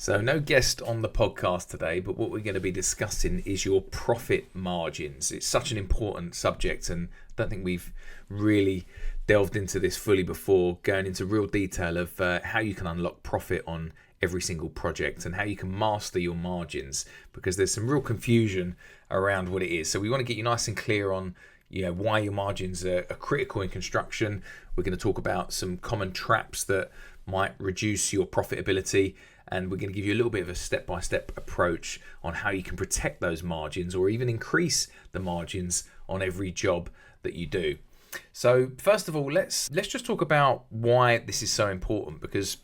So no guest on the podcast today, but what we're going to be discussing is your profit margins. It's such an important subject, and I don't think we've really delved into this fully before, going into real detail of how you can unlock profit on every single project and how you can master your margins, because there's some real confusion around what it is. So we want to get you nice and clear on why your margins are critical in construction. We're going to talk about some common traps that might reduce your profitability, and we're going to give you a little bit of a step-by-step approach on how you can protect those margins or even increase the margins on every job that you do. So first of all, let's just talk about why this is so important, because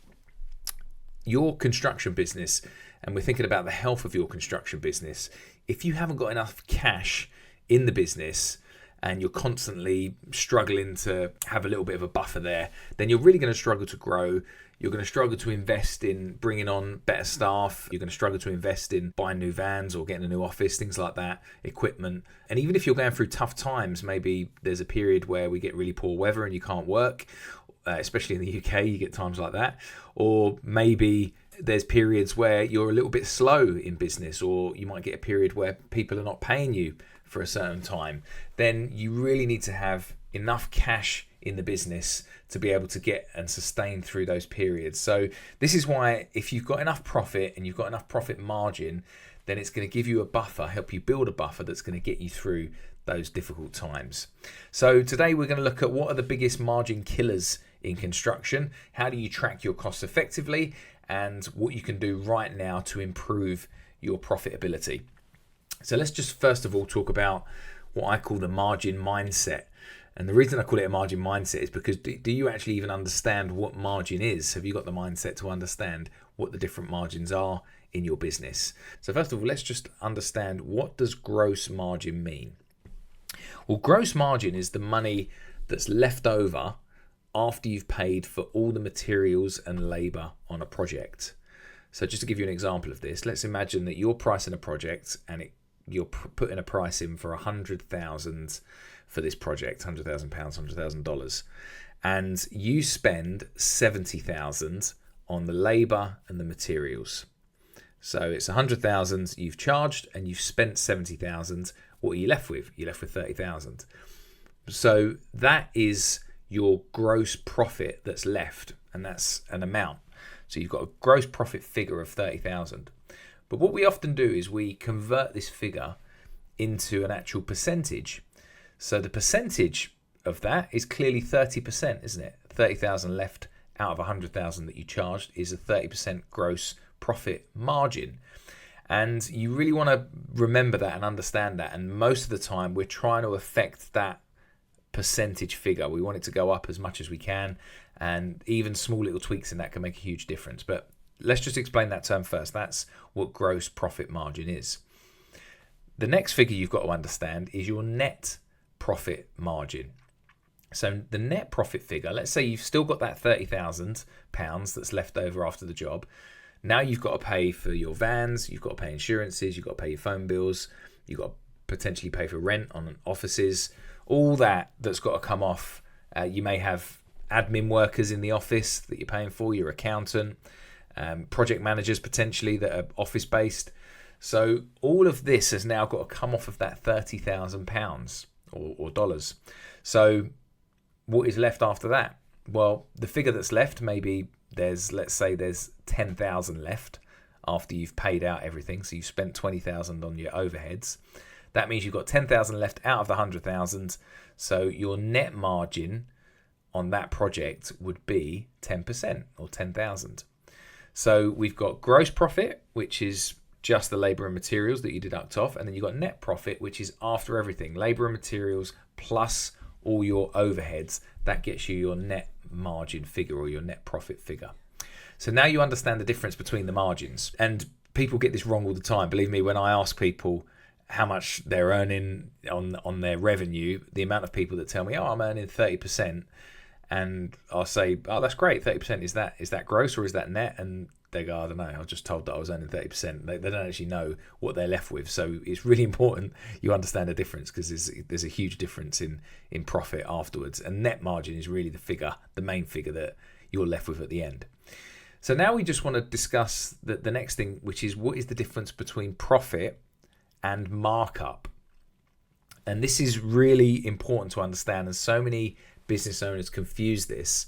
your construction business, and we're thinking about the health of your construction business, if you haven't got enough cash in the business and you're constantly struggling to have a little bit of a buffer there, then you're really going to struggle to grow. You're going to struggle to invest in bringing on better staff. You're going to struggle to invest in buying new vans or getting a new office, things like that, equipment. And even if you're going through tough times, maybe there's a period where we get really poor weather and you can't work, especially in the UK, you get times like that. Or maybe there's periods where you're a little bit slow in business, or you might get a period where people are not paying you for a certain time. Then you really need to have enough cash in the business to be able to get and sustain through those periods. So this is why if you've got enough profit and you've got enough profit margin, then it's going to give you a buffer, help you build a buffer that's going to get you through those difficult times. So today we're going to look at what are the biggest margin killers in construction, how do you track your costs effectively, and what you can do right now to improve your profitability. So let's just first of all talk about what I call the margin mindset. And the reason I call it a margin mindset is because do you actually even understand what margin is? Have you got the mindset to understand what the different margins are in your business? So first of all, let's just understand, what does gross margin mean? Well, gross margin is the money that's left over after you've paid for all the materials and labor on a project. So just to give you an example of this, let's imagine that you're pricing a project and you're putting a price in for 100,000 for this project, £100,000, $100,000, and you spend 70,000 on the labor and the materials. So it's 100,000 you've charged and you've spent 70,000. What are you left with? You're left with 30,000. So that is your gross profit that's left, and that's an amount. So you've got a gross profit figure of 30,000. But what we often do is we convert this figure into an actual percentage. So the percentage of that is clearly 30%, isn't it? 30,000 left out of 100,000 that you charged is a 30% gross profit margin. And you really want to remember that and understand that. And most of the time we're trying to affect that percentage figure. We want it to go up as much as we can, and even small little tweaks in that can make a huge difference. But let's just explain that term first. That's what gross profit margin is. The next figure you've got to understand is your net profit margin. So the net profit figure, let's say you've still got that £30,000 that's left over after the job. Now you've got to pay for your vans, you've got to pay insurances, you've got to pay your phone bills, you've got to potentially pay for rent on offices, all that's got to come off. You may have admin workers in the office that you're paying for, your accountant, project managers potentially that are office based. So all of this has now got to come off of that £30,000 or dollars. So what is left after that? Well, the figure that's left, maybe let's say there's 10,000 left after you've paid out everything. So you've spent 20,000 on your overheads. That means you've got 10,000 left out of the 100,000. So your net margin on that project would be 10% or 10,000. So we've got gross profit, which is just the labor and materials that you deduct off. And then you've got net profit, which is after everything, labor and materials plus all your overheads. That gets you your net margin figure or your net profit figure. So now you understand the difference between the margins. And people get this wrong all the time. Believe me, when I ask people how much they're earning on their revenue, the amount of people that tell me, I'm earning 30%. And I'll say, oh, that's great. 30%, is that gross or is that net? And they go, I don't know. I was just told that I was earning 30%. They don't actually know what they're left with. So it's really important you understand the difference, because there's a huge difference in profit afterwards. And net margin is really the main figure that you're left with at the end. So now we just want to discuss the next thing, which is what is the difference between profit and markup. And this is really important to understand, and so many business owners confuse this,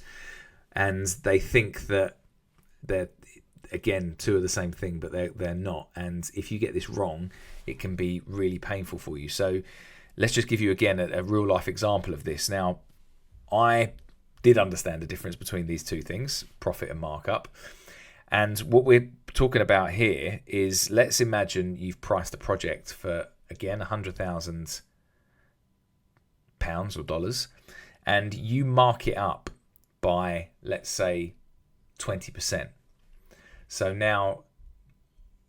and they think that they're, again, two are the same thing, but they're not. And if you get this wrong, it can be really painful for you. So let's just give you again a real life example of this. Now, I did understand the difference between these two things, profit and markup. And what we're talking about here is, let's imagine you've priced a project for, again, £100,000 or dollars, and you mark it up by, let's say, 20%. So now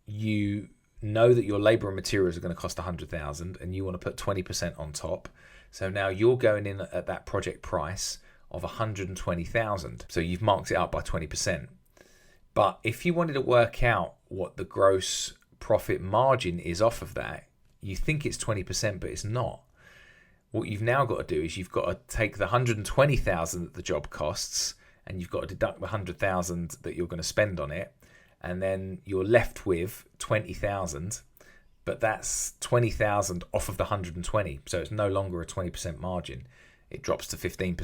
you know that your labor and materials are going to cost 100,000 and you want to put 20% on top. So now you're going in at that project price of 120,000. So you've marked it up by 20%. But if you wanted to work out what the gross profit margin is off of that, you think it's 20%, but it's not. What you've now got to do is you've got to take the 120,000 that the job costs, and you've got to deduct the 100,000 that you're going to spend on it, and then you're left with 20,000, but that's 20,000 off of the 120, so it's no longer a 20% margin. It drops to 15.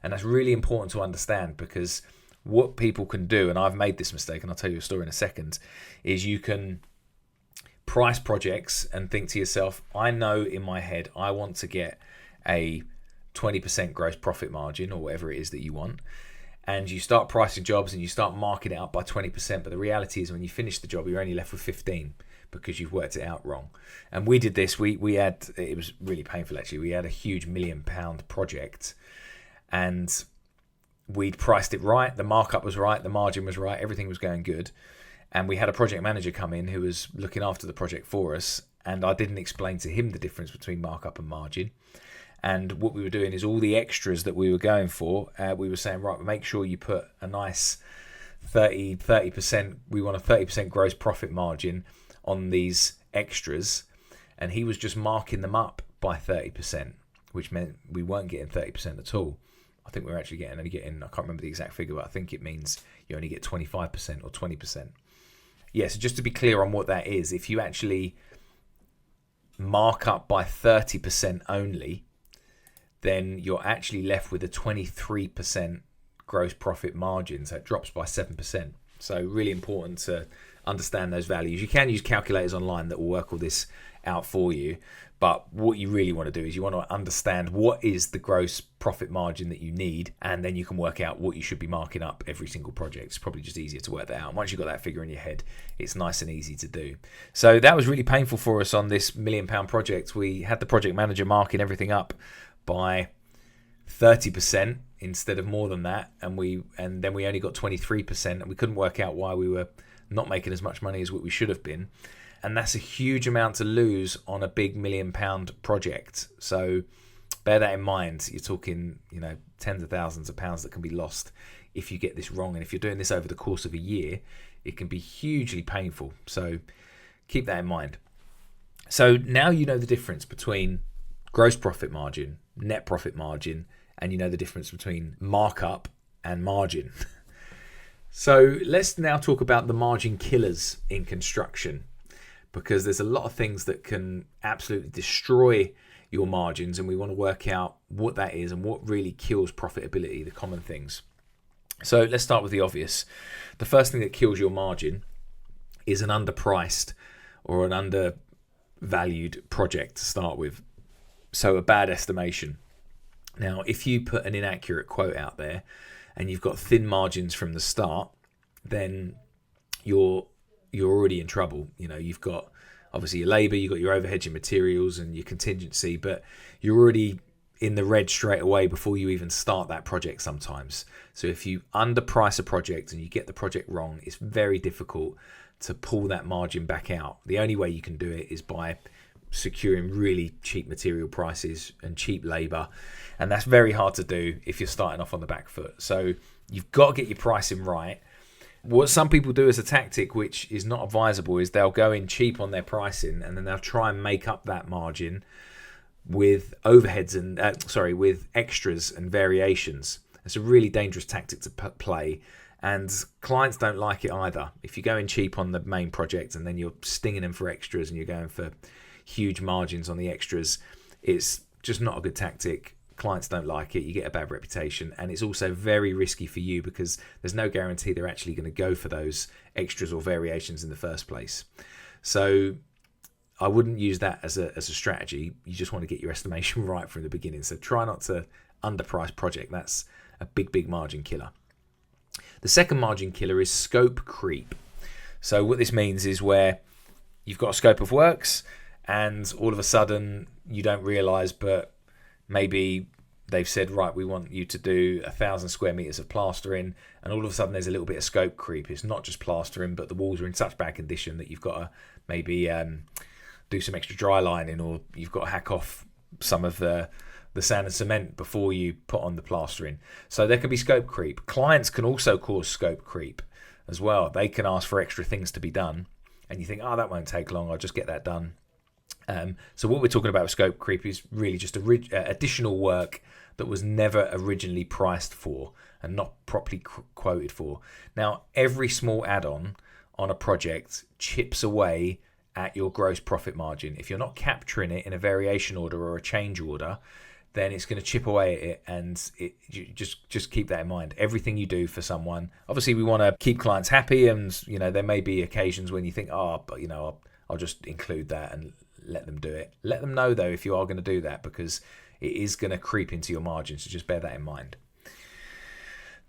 And that's really important to understand, because what people can do, and I've made this mistake, and I'll tell you a story in a second, is you can price projects and think to yourself, I know in my head I want to get a 20% gross profit margin, or whatever it is that you want, and you start pricing jobs and you start marking it up by 20%, but the reality is when you finish the job you're only left with 15 because you've worked it out wrong. And we did this, we had, it was really painful actually, we had a huge £1 million project, and we'd priced it right, the markup was right, the margin was right, everything was going good. And we had a project manager come in who was looking after the project for us, and I didn't explain to him the difference between markup and margin. And what we were doing is all the extras that we were going for, we were saying, right, make sure you put a nice 30%, we want a 30% gross profit margin on these extras. And he was just marking them up by 30%, which meant we weren't getting 30% at all. I think we're actually only getting, I can't remember the exact figure, but I think it means you only get 25% or 20%. Yeah, so just to be clear on what that is, if you actually mark up by 30% only, then you're actually left with a 23% gross profit margin. So it drops by 7%. So really important to understand those values. You can use calculators online that will work all this out for you. But what you really want to do is you want to understand what is the gross profit margin that you need, and then you can work out what you should be marking up every single project. It's probably just easier to work that out. And once you've got that figure in your head, it's nice and easy to do. So that was really painful for us on this £1 million project. We had the project manager marking everything up by 30% instead of more than that, and then we only got 23%, and we couldn't work out why we were not making as much money as what we should have been. And that's a huge amount to lose on a big £1 million project. So bear that in mind. You're talking, tens of thousands of pounds that can be lost if you get this wrong. And if you're doing this over the course of a year, it can be hugely painful. So keep that in mind. So now you know the difference between gross profit margin, net profit margin, and you know the difference between markup and margin. So let's now talk about the margin killers in construction, because there's a lot of things that can absolutely destroy your margins, and we want to work out what that is and what really kills profitability, the common things. So let's start with the obvious. The first thing that kills your margin is an underpriced or an undervalued project to start with. So a bad estimation. Now, if you put an inaccurate quote out there and you've got thin margins from the start, then you're already in trouble. You've got obviously your labour, you've got your overhead, your materials and your contingency, but you're already in the red straight away before you even start that project sometimes. So if you underprice a project and you get the project wrong, it's very difficult to pull that margin back out. The only way you can do it is by securing really cheap material prices and cheap labour, and that's very hard to do if you're starting off on the back foot. So you've got to get your pricing right. What some people do as a tactic, which is not advisable, is they'll go in cheap on their pricing and then they'll try and make up that margin with overheads and with extras and variations. It's a really dangerous tactic to play, And clients don't like it either. If you go in cheap on the main project and then you're stinging them for extras and you're going for huge margins on the extras, it's just not a good tactic. Clients don't like it. You get a bad reputation, and it's also very risky for you because there's no guarantee they're actually going to go for those extras or variations in the first place. So I wouldn't use that as a strategy. You just want to get your estimation right from the beginning. So try not to underprice project. That's a big margin killer. The second margin killer is scope creep. So what this means is where you've got a scope of works and all of a sudden you don't realise, but maybe they've said, right, we want you to do 1,000 square meters of plastering, and all of a sudden there's a little bit of scope creep. It's not just plastering, but the walls are in such bad condition that you've got to maybe do some extra dry lining, or you've got to hack off some of the sand and cement before you put on the plastering. So there can be scope creep. Clients can also cause scope creep as well. They can ask for extra things to be done, and you think, oh, that won't take long, I'll just get that done. So what we're talking about with scope creep is really just additional work that was never originally priced for and not properly quoted for. Now, every small add-on on a project chips away at your gross profit margin. If you're not capturing it in a variation order or a change order, then it's going to chip away at it, and you just keep that in mind. Everything you do for someone, obviously we want to keep clients happy, and there may be occasions when you think, but I'll just include that and let them do it. Let them know though if you are going to do that, because it is going to creep into your margins, so just bear that in mind.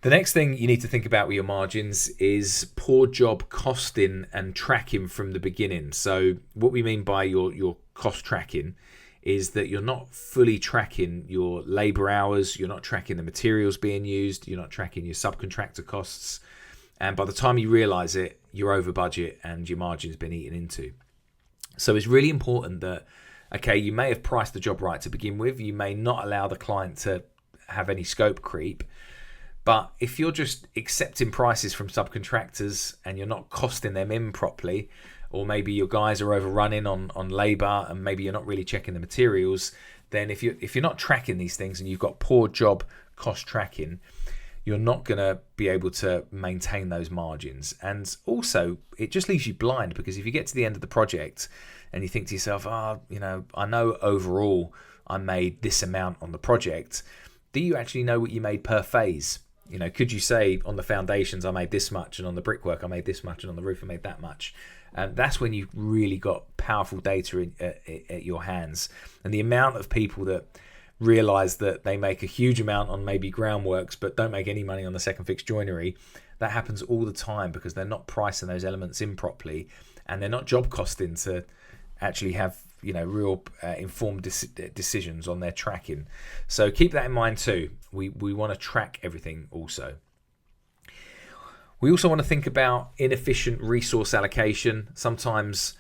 The next thing you need to think about with your margins is poor job costing and tracking from the beginning. So what we mean by your cost tracking is that you're not fully tracking your labor hours, you're not tracking the materials being used, you're not tracking your subcontractor costs, and by the time you realize it, you're over budget and your margin's been eaten into. So it's really important that, okay, you may have priced the job right to begin with, you may not allow the client to have any scope creep, but if you're just accepting prices from subcontractors and you're not costing them in properly, or maybe your guys are overrunning on labour and maybe you're not really checking the materials, then if you're not tracking these things and you've got poor job cost tracking, you're not going to be able to maintain those margins. And also, it just leaves you blind, because if you get to the end of the project and you think to yourself, I know overall I made this amount on the project, do you actually know what you made per phase? Could you say on the foundations I made this much, and on the brickwork I made this much, and on the roof I made that much? That's when you've really got powerful data at your hands. And the amount of people that realise that they make a huge amount on maybe groundworks but don't make any money on the second fix joinery, that happens all the time because they're not pricing those elements in properly, and they're not job costing to actually have real informed decisions on their tracking. So keep that in mind too. We want to track everything also. We also want to think about inefficient resource allocation. Sometimes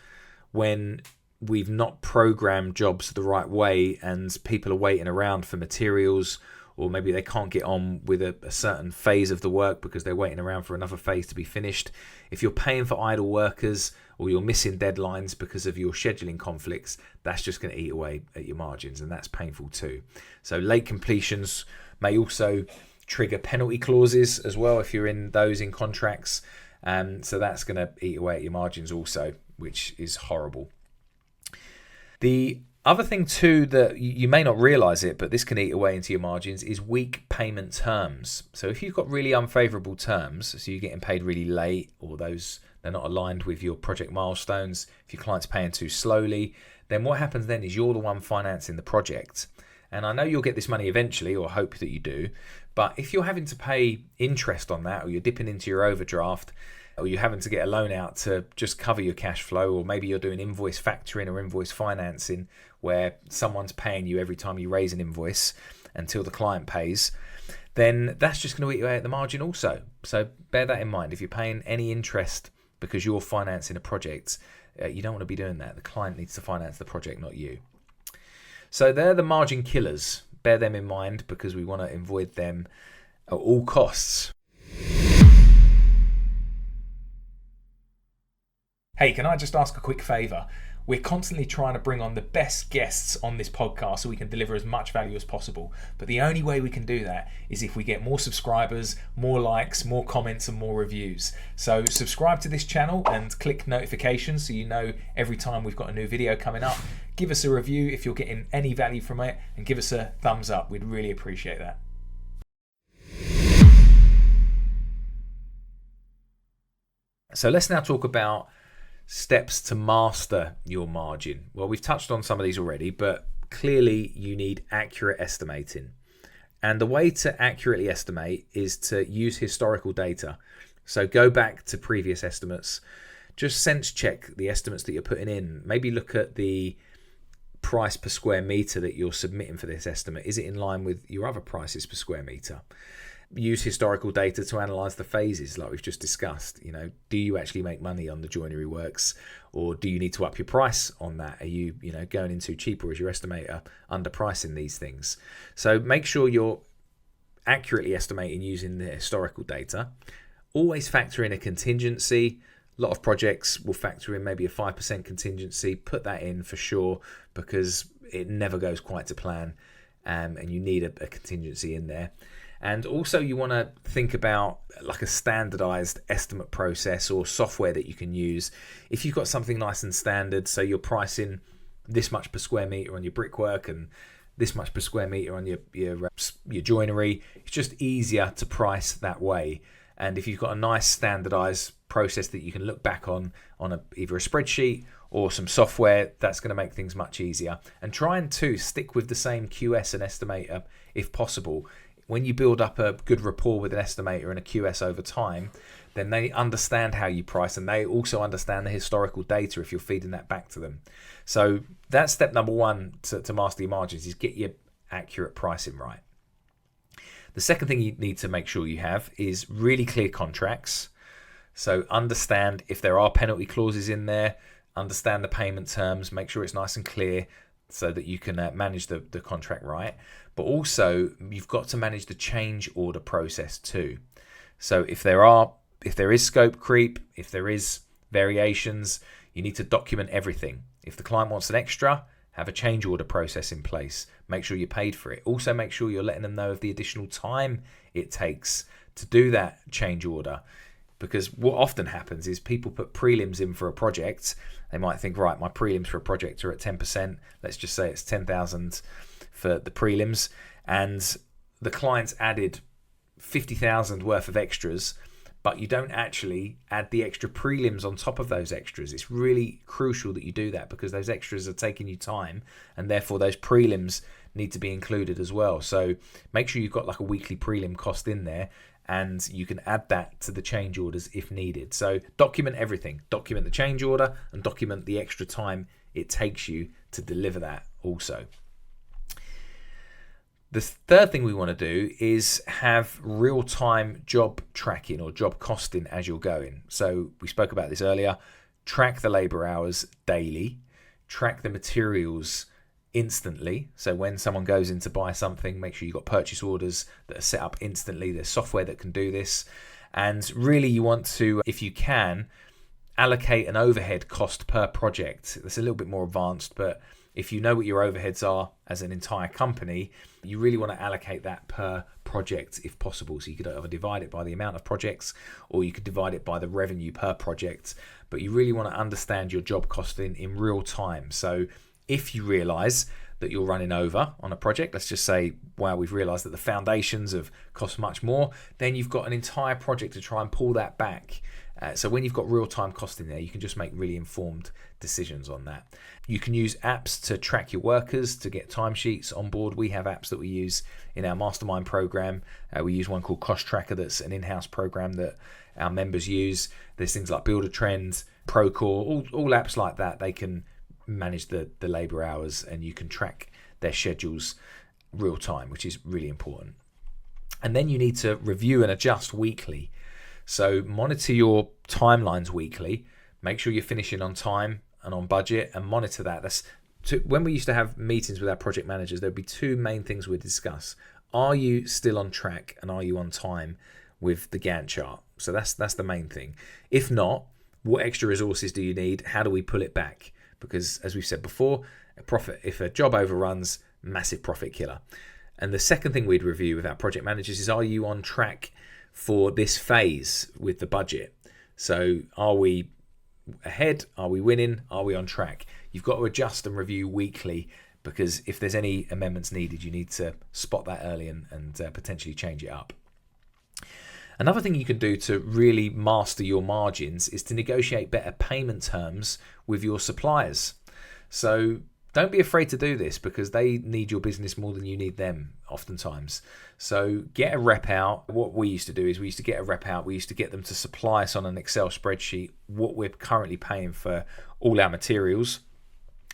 when we've not programmed jobs the right way and people are waiting around for materials, or maybe they can't get on with a certain phase of the work because they're waiting around for another phase to be finished. If you're paying for idle workers, or you're missing deadlines because of your scheduling conflicts, that's just going to eat away at your margins, and that's painful too. So late completions may also trigger penalty clauses as well if you're in those in contracts. So that's going to eat away at your margins also, which is horrible. The other thing too that you may not realise it, but this can eat away into your margins, is weak payment terms. So if you've got really unfavourable terms, so you're getting paid really late, or they're not aligned with your project milestones, if your client's paying too slowly, then what happens then is you're the one financing the project. And I know you'll get this money eventually, or hope that you do, but if you're having to pay interest on that, or you're dipping into your overdraft, or you're having to get a loan out to just cover your cash flow, or maybe you're doing invoice factoring or invoice financing where someone's paying you every time you raise an invoice until the client pays, then that's just going to eat away at the margin also. So bear that in mind. If you're paying any interest because you're financing a project, you don't want to be doing that. The client needs to finance the project, not you. So they're the margin killers. Bear them in mind, because we want to avoid them at all costs. Hey, can I just ask a quick favour? We're constantly trying to bring on the best guests on this podcast so we can deliver as much value as possible. But the only way we can do that is if we get more subscribers, more likes, more comments, and more reviews. So subscribe to this channel and click notifications so you know every time we've got a new video coming up. Give us a review if you're getting any value from it, and give us a thumbs up. We'd really appreciate that. So let's now talk about steps to master your margin. Well, we've touched on some of these already, but clearly you need accurate estimating. And the way to accurately estimate is to use historical data. So go back to previous estimates, just sense check the estimates that you're putting in. Maybe look at the price per square meter that you're submitting for this estimate. Is it in line with your other prices per square meter? Use historical data to analyze the phases like we've just discussed. Do you actually make money on the joinery works, or do you need to up your price on that? Are you going in too cheap, or is your estimator underpricing these things? So make sure you're accurately estimating using the historical data. Always factor in a contingency. A lot of projects will factor in maybe a 5% contingency. Put that in for sure, because it never goes quite to plan, and you need a contingency in there. And also you want to think about like a standardized estimate process or software that you can use. If you've got something nice and standard, so you're pricing this much per square meter on your brickwork and this much per square meter on your joinery, it's just easier to price that way. And if you've got a nice standardized process that you can look back on either a spreadsheet or some software, that's going to make things much easier. And try and stick with the same QS and estimator if possible. When you build up a good rapport with an estimator and a QS over time, then they understand how you price, and they also understand the historical data if you're feeding that back to them. So that's step number one to master your margins, is get your accurate pricing right. The second thing you need to make sure you have is really clear contracts. So understand if there are penalty clauses in there, understand the payment terms, make sure it's nice and clear so that you can manage the contract right. But also you've got to manage the change order process too. So if there is scope creep, if there is variations, you need to document everything. If the client wants an extra, have a change order process in place. Make sure you're paid for it. Also make sure you're letting them know of the additional time it takes to do that change order. Because what often happens is people put prelims in for a project. They might think, right, my prelims for a project are at 10%. Let's just say it's 10,000 for the prelims. And the client's added 50,000 worth of extras, but you don't actually add the extra prelims on top of those extras. It's really crucial that you do that, because those extras are taking you time, and therefore those prelims need to be included as well. So make sure you've got like a weekly prelim cost in there, and you can add that to the change orders if needed. So document everything. Document the change order and document the extra time it takes you to deliver that also. The third thing we want to do is have real-time job tracking or job costing as you're going. So we spoke about this earlier. Track the labor hours daily. Track the materials instantly. So when someone goes in to buy something, make sure you've got purchase orders that are set up instantly. There's software that can do this. And really you want to, if you can, allocate an overhead cost per project. That's a little bit more advanced, but if you know what your overheads are as an entire company, you really want to allocate that per project if possible. So you could either divide it by the amount of projects, or you could divide it by the revenue per project. But you really want to understand your job costing in real time. So if you realize that you're running over on a project, let's just say, wow, we've realized that the foundations have cost much more, then you've got an entire project to try and pull that back. So when you've got real-time costing there, you can just make really informed decisions on that. You can use apps to track your workers, to get timesheets on board. We have apps that we use in our mastermind program. We use one called Cost Tracker, that's an in-house program that our members use. There's things like Builder Trend, Procore, all apps like that. They can manage the labor hours, and you can track their schedules real time, which is really important. And then you need to review and adjust weekly. So monitor your timelines weekly. Make sure you're finishing on time and on budget, and monitor that. When we used to have meetings with our project managers, there'd be two main things we'd discuss. Are you still on track, and are you on time with the Gantt chart? So that's the main thing. If not, what extra resources do you need? How do we pull it back? because as we've said before, if a job overruns, massive profit killer. And the second thing we'd review with our project managers is, are you on track for this phase with the budget? So are we ahead? Are we winning? Are we on track? You've got to adjust and review weekly, because if there's any amendments needed, you need to spot that early and potentially change it up. Another thing you can do to really master your margins is to negotiate better payment terms with your suppliers. So don't be afraid to do this, because they need your business more than you need them oftentimes. So get a rep out. What we used to do is we used to get a rep out. We used to get them to supply us on an Excel spreadsheet what we're currently paying for all our materials.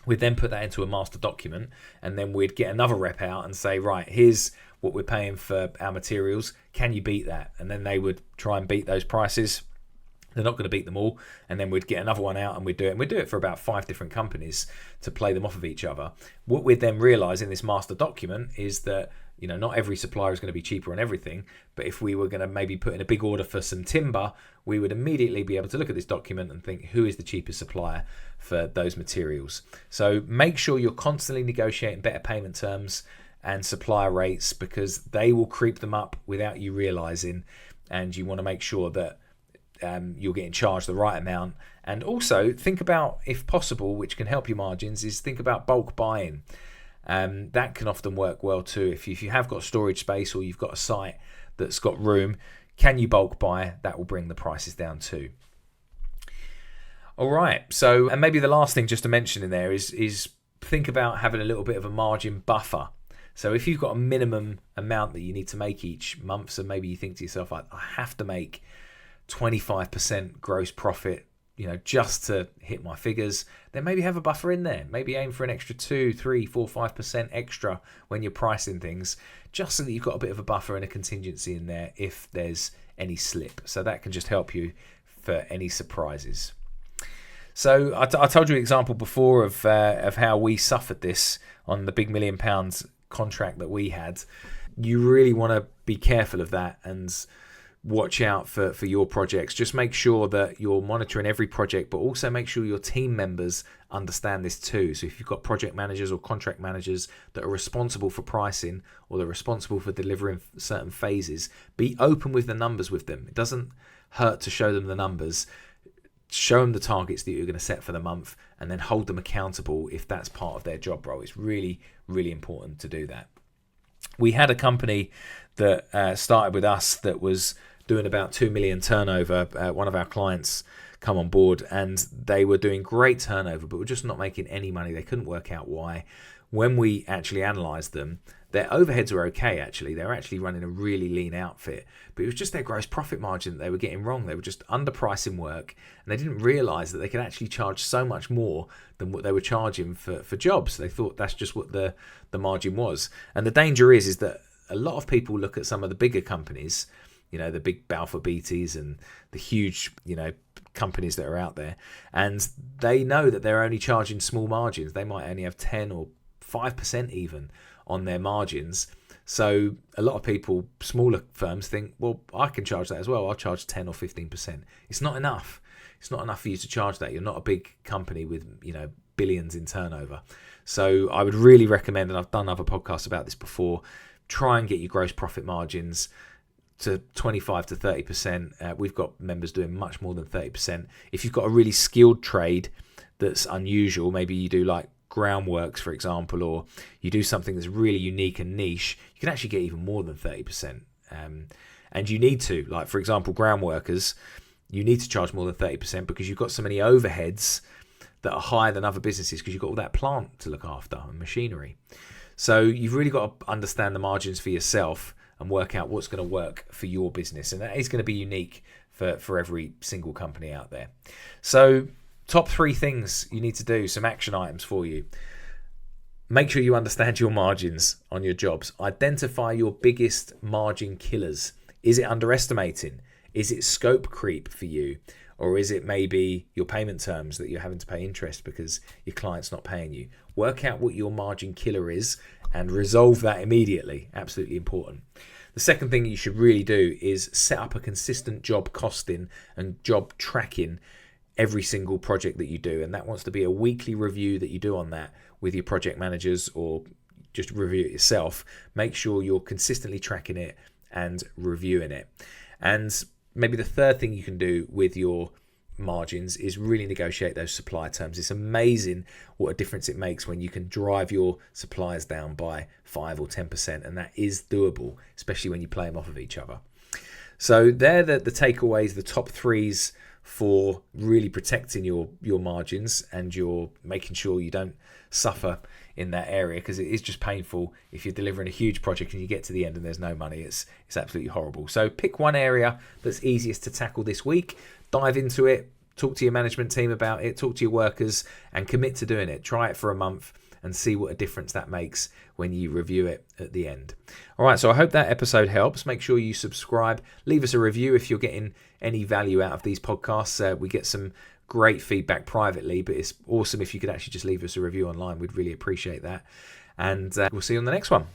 We'd then put that into a master document, and then we'd get another rep out and say, right, here's what we're paying for our materials. Can you beat that? And then they would try and beat those prices. They're not going to beat them all. And then we'd get another one out and we'd do it. And we'd do it for about 5 different companies to play them off of each other. What we'd then realize in this master document is that, not every supplier is going to be cheaper on everything. But if we were going to maybe put in a big order for some timber, we would immediately be able to look at this document and think, who is the cheapest supplier for those materials? So make sure you're constantly negotiating better payment terms and supplier rates, because they will creep them up without you realizing. And you want to make sure that you're getting charged the right amount. And also think about, if possible, which can help your margins, is think about bulk buying. That can often work well too. If you have got storage space, or you've got a site that's got room, can you bulk buy? That will bring the prices down too. All right. So, and maybe the last thing just to mention in there is think about having a little bit of a margin buffer. So if you've got a minimum amount that you need to make each month, so maybe you think to yourself, I have to make 25% gross profit, just to hit my figures, then maybe have a buffer in there. Maybe aim for an extra 2, 3, 4, 5% extra when you're pricing things, just so that you've got a bit of a buffer and a contingency in there if there's any slip. So that can just help you for any surprises. So I told you an example before of how we suffered this on the big £1 million contract that we had. You really want to be careful of that and watch out for your projects. Just make sure that you're monitoring every project, but also make sure your team members understand this too. So if you've got project managers or contract managers that are responsible for pricing, or they're responsible for delivering certain phases, be open with the numbers with them. It doesn't hurt to show them the numbers. Show them the targets that you're going to set for the month, and then hold them accountable if that's part of their job role. It's really, really important to do that. We had a company that started with us that was doing about 2 million turnover. One of our clients come on board, and they were doing great turnover, but were just not making any money. They couldn't work out why. When we actually analysed them, their overheads were okay, actually. They were actually running a really lean outfit, but it was just their gross profit margin that they were getting wrong. They were just underpricing work, and they didn't realise that they could actually charge so much more than what they were charging for jobs. They thought that's just what the margin was. And the danger is that a lot of people look at some of the bigger companies, the big Balfour Beatties and the huge, companies that are out there, and they know that they're only charging small margins. They might only have 10 or 5% even on their margins. So a lot of people, smaller firms, think, well, I can charge that as well. I'll charge 10 or 15%. It's not enough. It's not enough for you to charge that. You're not a big company with, billions in turnover. So I would really recommend, and I've done other podcasts about this before, try and get your gross profit margins to 25 to 30%. We've got members doing much more than 30%. If you've got a really skilled trade that's unusual, maybe you do like groundworks, for example, or you do something that's really unique and niche, you can actually get even more than 30%. And you need to, like, for example, ground workers, you need to charge more than 30% because you've got so many overheads that are higher than other businesses because you've got all that plant to look after and machinery. So you've really got to understand the margins for yourself and work out what's going to work for your business. And that is going to be unique for every single company out there. So top 3 things you need to do, some action items for you. Make sure you understand your margins on your jobs. Identify your biggest margin killers. Is it underestimating? Is it scope creep for you? Or is it maybe your payment terms that you're having to pay interest because your client's not paying you? Work out what your margin killer is and resolve that immediately. Absolutely important. The second thing you should really do is set up a consistent job costing and job tracking every single project that you do, and that wants to be a weekly review that you do on that with your project managers, or just review it yourself. Make sure you're consistently tracking it and reviewing it. And maybe the third thing you can do with your margins is really negotiate those supply terms. It's amazing what a difference it makes when you can drive your suppliers down by 5 or 10%, and that is doable, especially when you play them off of each other. So they're the takeaways, the top threes for really protecting your margins, and you're making sure you don't suffer in that area, because it is just painful if you're delivering a huge project and you get to the end and there's no money. It's absolutely horrible. So pick one area that's easiest to tackle this week, dive into it, talk to your management team about it, talk to your workers, and commit to doing it. Try it for a month and see what a difference that makes when you review it at the end. All right, so I hope that episode helps. Make sure you subscribe. Leave us a review if you're getting any value out of these podcasts. We get some great feedback privately, but it's awesome if you could actually just leave us a review online. We'd really appreciate that. And we'll see you on the next one.